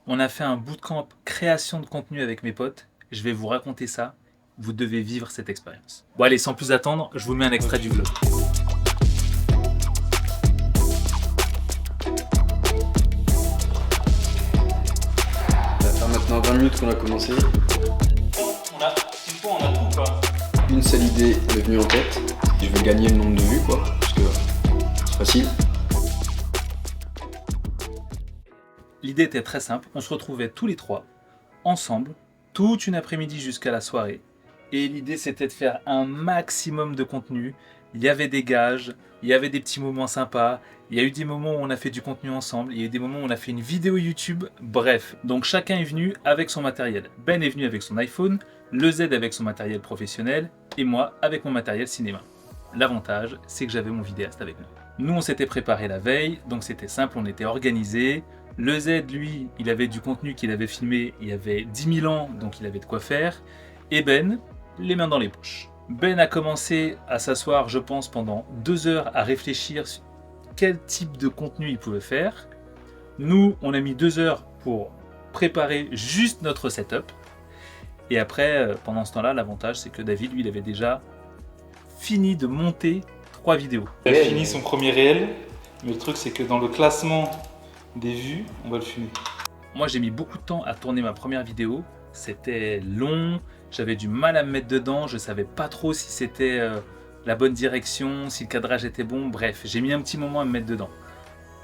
On a fait un bootcamp création de contenu avec mes potes. Je vais vous raconter ça. Vous devez vivre cette expérience. Bon allez, sans plus attendre, je vous mets un extrait du vlog. Ça va faire maintenant 20 minutes qu'on a commencé. On a tout quoi. Une seule idée m'est venue en tête. Je veux gagner le nombre de vues quoi, parce que c'est facile. L'idée était très simple. On se retrouvait tous les trois, ensemble, toute une après-midi jusqu'à la soirée. Et l'idée c'était de faire un maximum de contenu. Il y avait des gages, il y avait des petits moments sympas. Il y a eu des moments où on a fait du contenu ensemble. Il y a eu des moments où on a fait une vidéo YouTube. Bref, donc chacun est venu avec son matériel. Ben est venu avec son iPhone, le Z avec son matériel professionnel et moi avec mon matériel cinéma. L'avantage, c'est que j'avais mon vidéaste avec moi. Nous, on s'était préparé la veille, donc c'était simple, on était organisé. Le Z, lui, il avait du contenu qu'il avait filmé il y avait 10 000 ans, donc il avait de quoi faire. Et Ben, les mains dans les poches. Ben a commencé à s'asseoir, je pense, pendant 2 heures à réfléchir sur quel type de contenu il pouvait faire. Nous, on a mis 2 heures pour préparer juste notre setup. Et après, pendant ce temps-là, l'avantage, c'est que David, lui, il avait déjà fini de monter 3 vidéos. Il a fini son premier réel, mais le truc, c'est que dans le classement des vues, on va le fumer. Moi, j'ai mis beaucoup de temps à tourner ma première vidéo. C'était long, j'avais du mal à me mettre dedans, je savais pas trop si c'était la bonne direction, si le cadrage était bon, bref, j'ai mis un petit moment à me mettre dedans.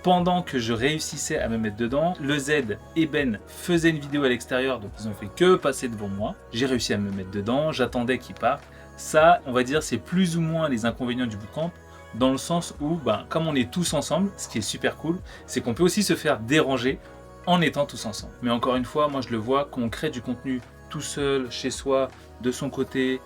Pendant que je réussissais à me mettre dedans, le Z et Ben faisaient une vidéo à l'extérieur, donc ils ont fait que passer devant moi. J'ai réussi à me mettre dedans, j'attendais qu'ils partent. Ça, on va dire, c'est plus ou moins les inconvénients du bootcamp, dans le sens où, comme on est tous ensemble, ce qui est super cool, c'est qu'on peut aussi se faire déranger en étant tous ensemble. Mais encore une fois, moi je le vois, quand on crée du contenu tout seul, chez soi, de son côté,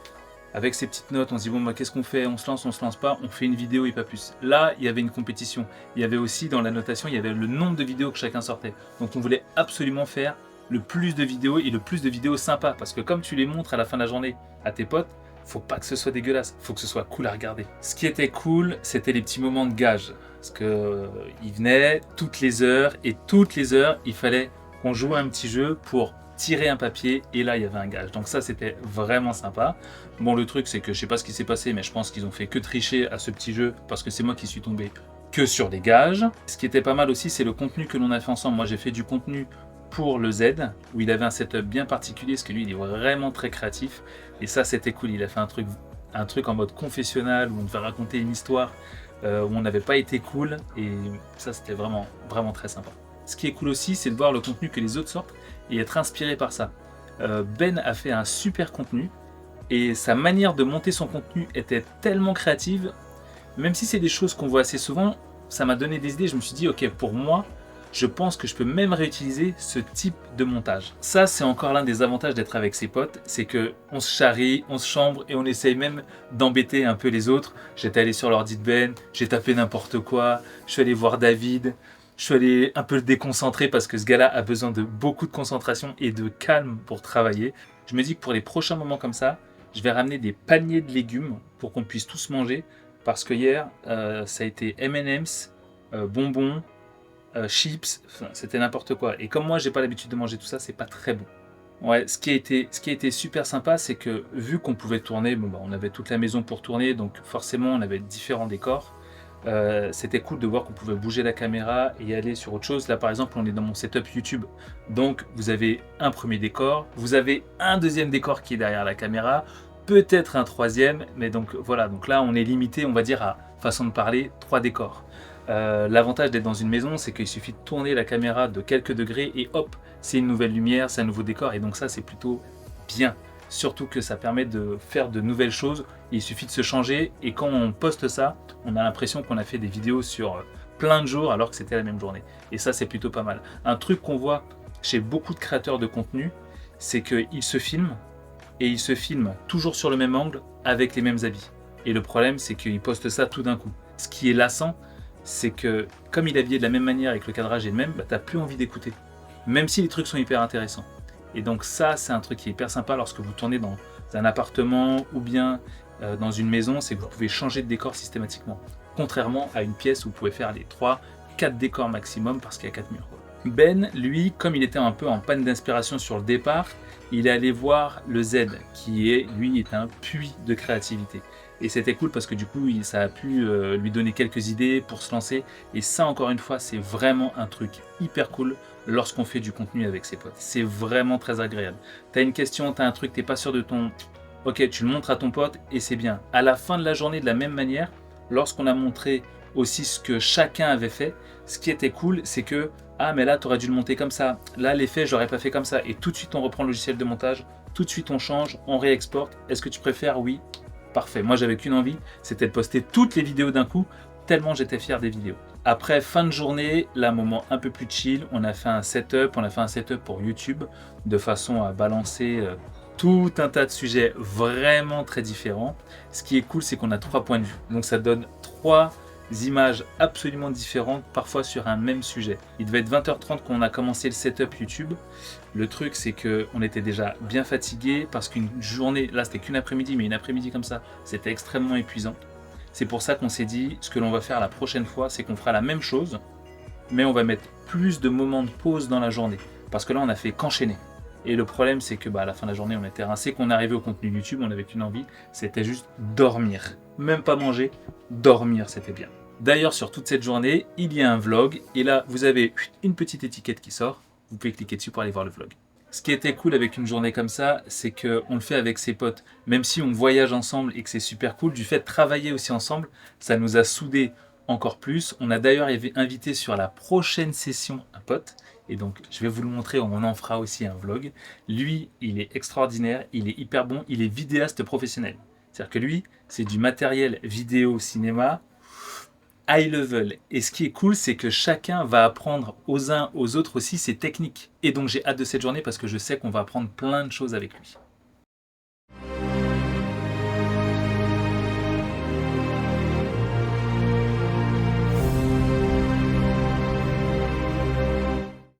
avec ses petites notes, on se dit bon qu'est-ce qu'on fait, on se lance pas, on fait une vidéo et pas plus. Là, il y avait une compétition. Il y avait aussi dans la notation, il y avait le nombre de vidéos que chacun sortait. Donc on voulait absolument faire le plus de vidéos et le plus de vidéos sympas. Parce que comme tu les montres à la fin de la journée à tes potes, faut pas que ce soit dégueulasse, faut que ce soit cool à regarder. Ce qui était cool, c'était les petits moments de gage. Parce que ils venaient toutes les heures et toutes les heures, il fallait qu'on joue à un petit jeu pour tirer un papier et là il y avait un gage. Donc ça c'était vraiment sympa. Bon, le truc c'est que je sais pas ce qui s'est passé, mais je pense qu'ils ont fait que tricher à ce petit jeu parce que c'est moi qui suis tombé que sur des gages. Ce qui était pas mal aussi, c'est le contenu que l'on a fait ensemble. Moi j'ai fait du contenu pour le Z où il avait un setup bien particulier parce que lui il est vraiment très créatif et ça c'était cool. Il a fait un truc en mode confessionnal où on devait raconter une histoire où on n'avait pas été cool et ça c'était vraiment très sympa. Ce qui est cool aussi, c'est de voir le contenu que les autres sortent et être inspiré par ça. Ben a fait un super contenu et sa manière de monter son contenu était tellement créative, même si c'est des choses qu'on voit assez souvent, ça m'a donné des idées. Je me suis dit, ok, pour moi, je pense que je peux même réutiliser ce type de montage. Ça, c'est encore l'un des avantages d'être avec ses potes, c'est que on se charrie, on se chambre et on essaye même d'embêter un peu les autres. J'étais allé sur l'ordi de Ben, j'ai tapé n'importe quoi, je suis allé voir David. Je suis allé un peu le déconcentrer parce que ce gars-là a besoin de beaucoup de concentration et de calme pour travailler. Je me dis que pour les prochains moments comme ça, je vais ramener des paniers de légumes pour qu'on puisse tous manger. Parce que hier, ça a été M&M's, bonbons, chips, enfin, c'était n'importe quoi. Et comme moi, j'ai pas l'habitude de manger tout ça, c'est pas très bon. Ouais, ce qui a été super sympa, c'est que vu qu'on pouvait tourner, on avait toute la maison pour tourner, donc forcément, on avait différents décors. C'était cool de voir qu'on pouvait bouger la caméra et aller sur autre chose. Là par exemple on est dans mon setup YouTube, donc vous avez un premier décor, vous avez un deuxième décor qui est derrière la caméra, peut-être un troisième, mais donc voilà, donc là on est limité, on va dire à façon de parler 3 décors. L'avantage d'être dans une maison, c'est qu'il suffit de tourner la caméra de quelques degrés et hop, c'est une nouvelle lumière, c'est un nouveau décor, et donc ça c'est plutôt bien. Surtout que ça permet de faire de nouvelles choses, il suffit de se changer et quand on poste ça, on a l'impression qu'on a fait des vidéos sur plein de jours alors que c'était la même journée. Et ça c'est plutôt pas mal. Un truc qu'on voit chez beaucoup de créateurs de contenu, c'est qu'ils se filment et ils se filment toujours sur le même angle avec les mêmes habits. Et le problème c'est qu'ils postent ça tout d'un coup. Ce qui est lassant, c'est que comme il est habillé de la même manière et que le cadrage est le même, t'as plus envie d'écouter. Même si les trucs sont hyper intéressants. Et donc ça, c'est un truc qui est hyper sympa lorsque vous tournez dans un appartement ou bien dans une maison, c'est que vous pouvez changer de décor systématiquement. Contrairement à une pièce où vous pouvez faire les 3-4 décors maximum parce qu'il y a 4 murs. Ben, lui, comme il était un peu en panne d'inspiration sur le départ, il est allé voir le Z, qui est, lui, est un puits de créativité. Et c'était cool parce que du coup, ça a pu lui donner quelques idées pour se lancer. Et ça, encore une fois, c'est vraiment un truc hyper cool lorsqu'on fait du contenu avec ses potes. C'est vraiment très agréable. T'as une question, t'as un truc, t'es pas sûr de ton... Ok, tu le montres à ton pote et c'est bien. À la fin de la journée, de la même manière, lorsqu'on a montré aussi ce que chacun avait fait, ce qui était cool, c'est que ah mais là tu aurais dû le monter comme ça, là l'effet j'aurais pas fait comme ça, et tout de suite on reprend le logiciel de montage, tout de suite on change, on réexporte. Est-ce que tu préfères? Oui, parfait. Moi j'avais qu'une envie, c'était de poster toutes les vidéos d'un coup, tellement j'étais fier des vidéos. Après fin de journée, là moment un peu plus chill, on a fait un setup pour YouTube de façon à balancer tout un tas de sujets vraiment très différents. Ce qui est cool, c'est qu'on a 3 points de vue, donc ça donne 3 images absolument différentes, parfois sur un même sujet. Il devait être 20h30 quand on a commencé le setup YouTube. Le truc, c'est qu'on était déjà bien fatigué parce qu'une journée, là c'était qu'une après-midi, mais une après-midi comme ça, c'était extrêmement épuisant. C'est pour ça qu'on s'est dit, ce que l'on va faire la prochaine fois, c'est qu'on fera la même chose, mais on va mettre plus de moments de pause dans la journée. Parce que là, on a fait qu'enchaîner. Et le problème, c'est que à la fin de la journée, on était rincé, qu'on arrivait au contenu YouTube, on n'avait qu'une envie, c'était juste dormir. Même pas manger, dormir, c'était bien. D'ailleurs, sur toute cette journée, il y a un vlog, et là, vous avez une petite étiquette qui sort, vous pouvez cliquer dessus pour aller voir le vlog. Ce qui était cool avec une journée comme ça, c'est qu'on le fait avec ses potes. Même si on voyage ensemble et que c'est super cool, du fait de travailler aussi ensemble, ça nous a soudés encore plus. On a d'ailleurs invité sur la prochaine session un pote, et donc je vais vous le montrer, on en fera aussi un vlog. Lui, il est extraordinaire, il est hyper bon, il est vidéaste professionnel. C'est-à-dire que lui, c'est du matériel vidéo cinéma high level. Et ce qui est cool, c'est que chacun va apprendre aux uns aux autres aussi ses techniques. Et donc j'ai hâte de cette journée parce que je sais qu'on va apprendre plein de choses avec lui.